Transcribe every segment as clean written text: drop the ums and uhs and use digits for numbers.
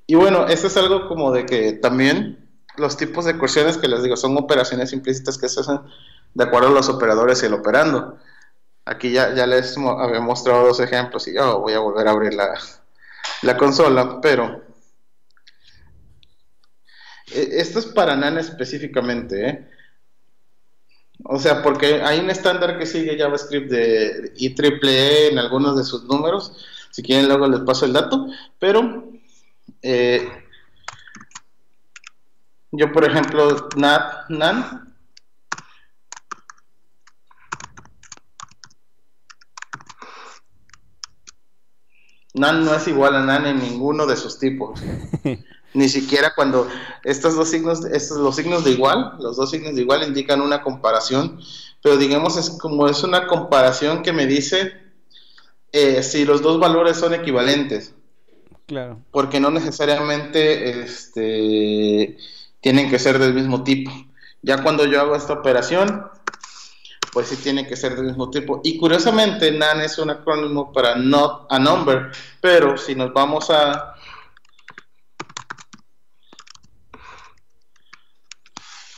Y bueno, eso es algo como de que también los tipos de ecuaciones que les digo son operaciones implícitas que se hacen de acuerdo a los operadores y el operando. Aquí ya les había mostrado dos ejemplos y yo voy a volver a abrir la consola, pero esto es para NaN específicamente, ¿eh? O sea, porque hay un estándar que sigue JavaScript de IEEE en algunos de sus números. Si quieren, luego les paso el dato. Pero eh, yo, por ejemplo, NaN no es igual a NaN en ninguno de sus tipos. Ni siquiera cuando estos dos signos, los signos de igual, los dos signos de igual indican una comparación, pero digamos es como es una comparación que me dice si los dos valores son equivalentes, Claro. porque no necesariamente tienen que ser del mismo tipo. Ya cuando yo hago esta operación, pues sí tiene que ser del mismo tipo. Y curiosamente, NaN es un acrónimo para Not a Number, pero si nos vamos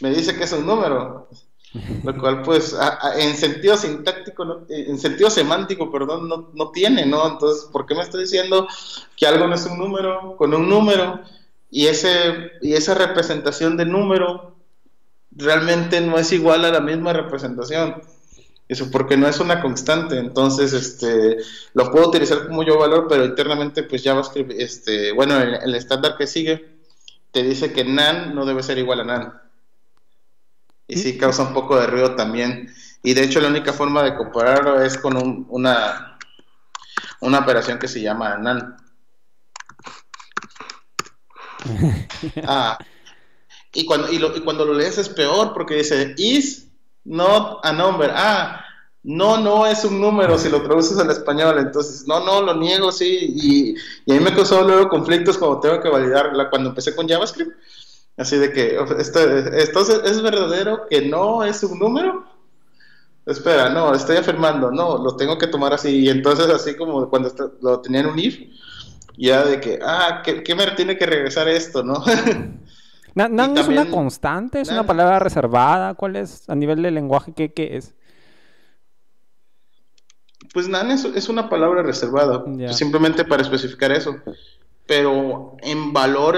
me dice que es un número, lo cual pues en sentido sintáctico, en sentido semántico, perdón, no tiene, ¿no? Entonces, ¿por qué me estoy diciendo que algo no es un número con un número y esa representación de número realmente no es igual a la misma representación? Eso porque no es una constante, entonces lo puedo utilizar como yo valor, pero internamente pues JavaScript, bueno, el estándar que sigue te dice que NaN no debe ser igual a NaN. Y Mm, sí causa un poco de ruido también. Y de hecho la única forma de compararlo es con una operación que se llama NaN. Ah, y cuando lo lees es peor porque dice is not a number. No es un número si lo traduces al español. Entonces, no, lo niego, sí. Y a mí me causó luego conflictos cuando tengo que validarla cuando empecé con JavaScript. Así de que, esto es verdadero que no es un número. Espera, no, estoy afirmando, no, lo tengo que tomar así. Y entonces, así como cuando lo tenía en un if, ya de que, ¿qué me tiene que regresar esto, no? Y ¿Nan es una también, constante? ¿Es una nan, palabra reservada? ¿Cuál es a nivel de lenguaje? ¿Qué es? pues nan es una palabra reservada, pues Ya. simplemente para especificar eso. Pero en valor,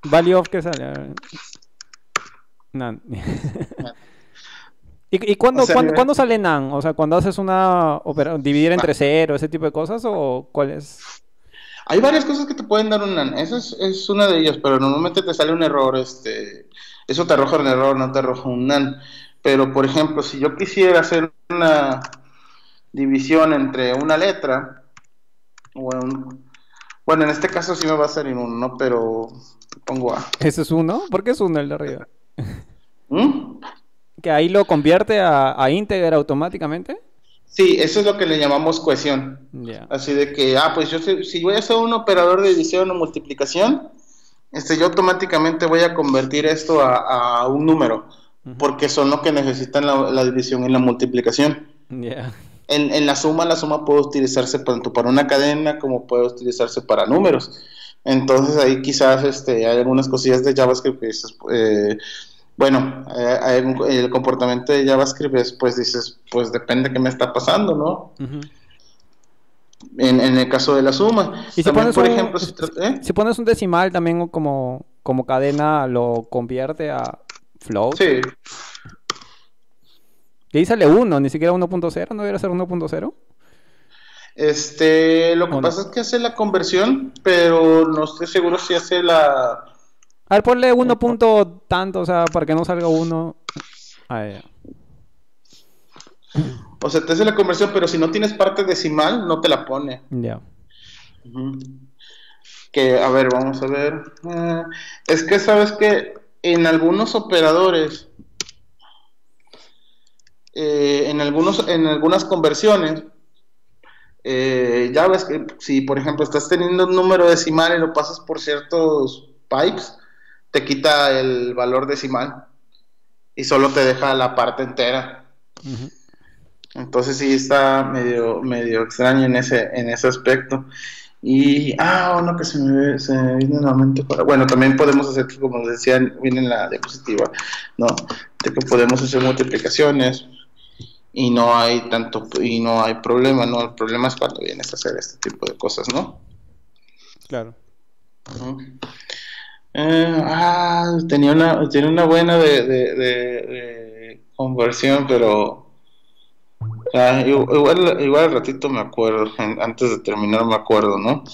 Value of, ¿qué sale? A ver. Nan. ¿Y o sea, cuándo sale NaN? O sea, cuando haces dividir entre cero, ese tipo de cosas, ¿o cuál es? hay varias cosas que te pueden dar un nan, esa es una de ellas, pero normalmente te sale un error, eso te arroja un error, no te arroja un nan. Pero, por ejemplo, si yo quisiera hacer una división entre una letra, o bueno, en este caso sí me va a salir uno, ¿no? Pero pongo A. ¿Ese es uno? ¿Por qué es uno el de arriba? ¿Mm? ¿Que ahí lo convierte a íntegra automáticamente? Sí, eso es lo que le llamamos cohesión. Ya. Así de que, pues si voy a hacer un operador de división o multiplicación, yo automáticamente voy a convertir esto a un número, Ujú. porque son lo que necesitan la división y la multiplicación. Ya. En la suma puede utilizarse tanto para una cadena como puede utilizarse para números. Entonces ahí quizás hay algunas cosillas de JavaScript que dices, bueno, el comportamiento de JavaScript es, pues dices, pues depende de qué me está pasando, ¿no? Ujú. En el caso de la suma. Y si También, pones por ejemplo, si si pones un decimal también como cadena, lo convierte a float. sí, Y ahí sale uno, ni siquiera 1.0, ¿no debería ser 1.0? lo que ¿O no? pasa es que hace la conversión, pero no estoy seguro si hace A ver, ponle 1 punto tanto, o sea, para que no salga uno. Ah, ya. o sea, te hace la conversión, pero si no tienes parte decimal, no te la pone. Ya. Ujú. Que, a ver, vamos a ver. Es que sabes que en algunos operadores, en algunas conversiones, ya ves que si, por ejemplo, estás teniendo un número decimal y lo pasas por ciertos pipes, te quita el valor decimal y solo te deja la parte entera. Ujú. Entonces sí está medio extraño en ese aspecto. Y, uno que se me viene a la mente. Bueno, también podemos hacer, como les decía, viene en la diapositiva, ¿no? De que podemos hacer multiplicaciones y y no hay problema, ¿no? El problema es cuando vienes a hacer este tipo de cosas, ¿no? Claro. Uh-huh. Tenía una buena de conversión, pero igual al ratito me acuerdo, antes de terminar me acuerdo, ¿no?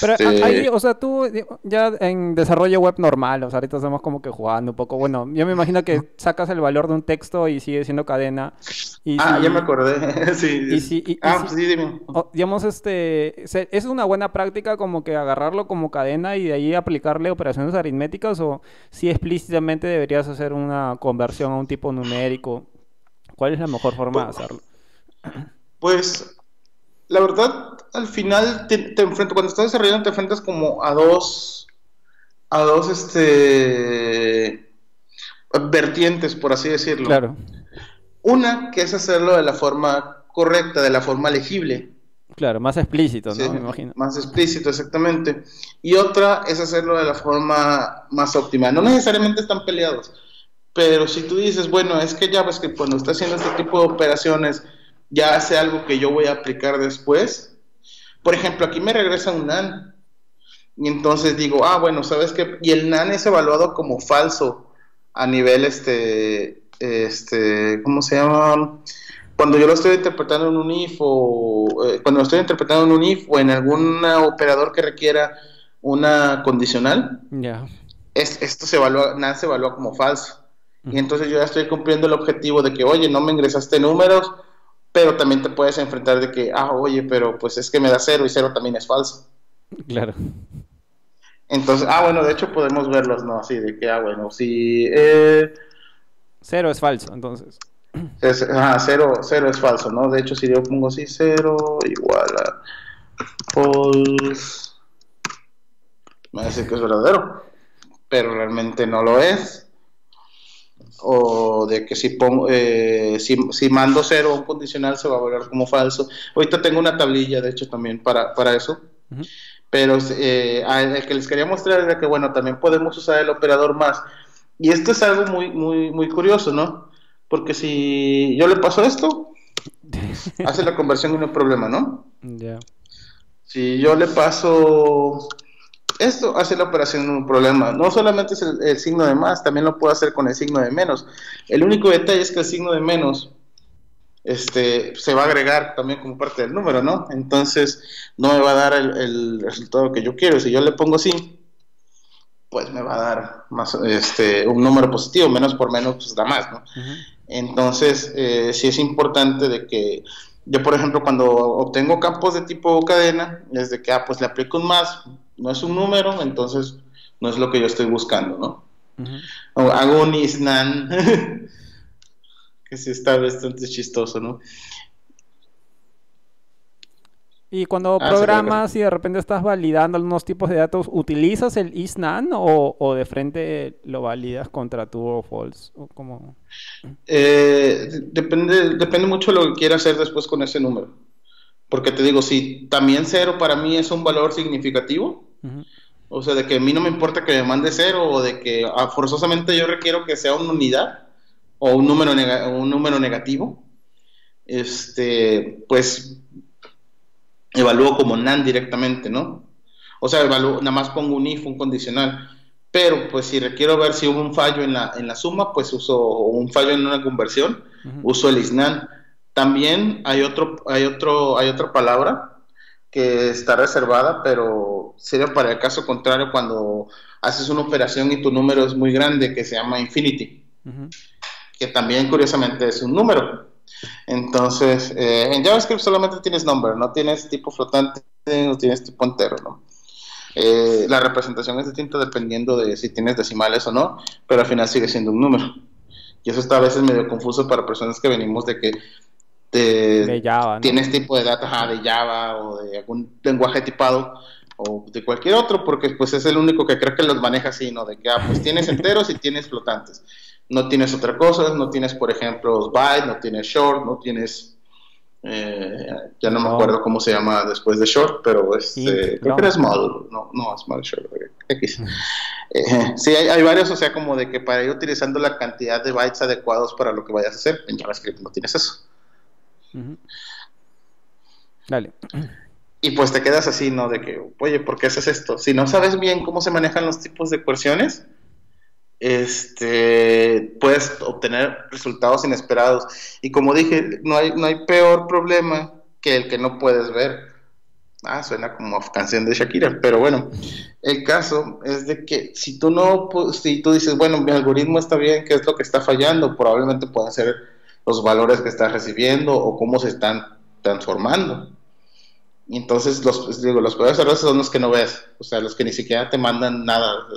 Pero ahí, Este, o sea, tú ya en desarrollo web normal, o sea, ahorita estamos como que jugando un poco. Bueno, yo me imagino que sacas el valor de un texto y sigue siendo cadena. Y ya me si, acordé, sí, y si, y pues si, sí, dime. digamos, ¿es una buena práctica como que agarrarlo como cadena y de ahí aplicarle operaciones aritméticas? ¿O si explícitamente deberías hacer una conversión a un tipo numérico? ¿Cuál es la mejor forma de hacerlo? Pues la verdad, al final te enfrentas, cuando estás desarrollando te enfrentas como a dos, vertientes, por así decirlo. Claro, Una, que es hacerlo de la forma correcta, de la forma legible, claro, más explícito, ¿sí? ¿no? Me imagino. Más explícito, exactamente. Y otra es hacerlo de la forma más óptima. No necesariamente están peleados, pero si tú dices, bueno, es que ya ves que cuando estás haciendo este tipo de operaciones, ya hace algo que yo voy a aplicar después. Por ejemplo, aquí me regresa un NaN. Y entonces digo, bueno, ¿sabes qué? Y el NaN es evaluado como falso a nivel, ¿cómo se llama? Cuando yo lo estoy interpretando en un if cuando lo estoy interpretando en un if o en algún operador que requiera una condicional, Ya. esto se evalúa, NaN se evalúa como falso. Y Ujú. entonces yo ya estoy cumpliendo el objetivo de que, oye, no me ingresaste números, pero también te puedes enfrentar de que, oye, pero pues es que me da cero y cero también es falso. Claro. Entonces, bueno, de hecho podemos verlos, ¿no? Así de que, bueno, si Cero es falso, entonces. cero es falso, ¿no? De hecho, si yo pongo así, cero igual a false, me va a decir que es verdadero, pero realmente no lo es. O de que si pongo, si mando cero a un condicional se va a volver como falso. Ahorita tengo una tablilla, de hecho, también para eso. Ujú. Pero el que les quería mostrar era que, bueno, también podemos usar el operador más. Y esto es algo muy curioso, ¿no? Porque si yo le paso esto, hace la conversión y no hay problema, ¿no? Ya. Si yo le paso esto, hace la operación y no hay problema. No solamente es el signo de más, también lo puedo hacer con el signo de menos. El único detalle es que el signo de menos se va a agregar también como parte del número, ¿no? Entonces no me va a dar el resultado que yo quiero. Si yo le pongo así, pues me va a dar más, un número positivo, menos por menos, pues da más, ¿no? Ujú. Entonces, sí es importante de que yo, por ejemplo, cuando obtengo campos de tipo cadena, es de que, pues le aplico un más, no es un número, entonces no es lo que yo estoy buscando, ¿no? Ujú. O hago un isnan, que sí está bastante chistoso, ¿no? Y cuando Se quedó casi. programas y de repente estás validando algunos tipos de datos, ¿utilizas el isNaN o de frente lo validas contra true o false? ¿O cómo? Depende mucho de lo que quiera hacer después con ese número. Porque te digo, si también cero para mí es un valor significativo, Ujú. o sea, de que a mí no me importa que me mande cero o de que forzosamente yo requiero que sea una unidad o un número negativo, pues evalúo como NaN directamente, ¿no? O sea, nada más pongo un if, un condicional. Pero pues si requiero ver si hubo un fallo en la suma, pues o un fallo en una conversión, Ujú. uso el isNaN. También hay otra palabra que está reservada, pero sirve para el caso contrario cuando haces una operación y tu número es muy grande, que se llama infinity, Ujú. que también curiosamente es un número. Entonces, en JavaScript solamente tienes number, no tienes tipo flotante, no tienes tipo entero, ¿no? La representación es distinta dependiendo de si tienes decimales o no, pero al final sigue siendo un número. Y eso está a veces medio confuso para personas que venimos de que De Java, ¿no? tienes tipo de data de Java o de algún lenguaje tipado o de cualquier otro, porque pues es el único que creo que los maneja así, ¿no? De que pues tienes enteros y tienes flotantes. no tienes otra cosa, no tienes, por ejemplo, byte, no tienes short, no tienes, ya no me acuerdo cómo se llama después de short, pero creo que era small, no, small short, X. Sí, hay varios, o sea, como de que para ir utilizando la cantidad de bytes adecuados para lo que vayas a hacer, en JavaScript no tienes eso. Dale. Y pues te quedas así, ¿no? De que, oye, ¿por qué haces esto? Si no sabes bien cómo se manejan los tipos de ecuaciones, puedes obtener resultados inesperados. Y como dije, no hay peor problema que el que no puedes ver. Suena como canción de Shakira, pero bueno, el caso es de que si tú dices, bueno, mi algoritmo está bien, ¿qué es lo que está fallando? Probablemente puedan ser los valores que estás recibiendo o cómo se están transformando. Y entonces los peores errores son los que no ves, o sea, los que ni siquiera te mandan nada.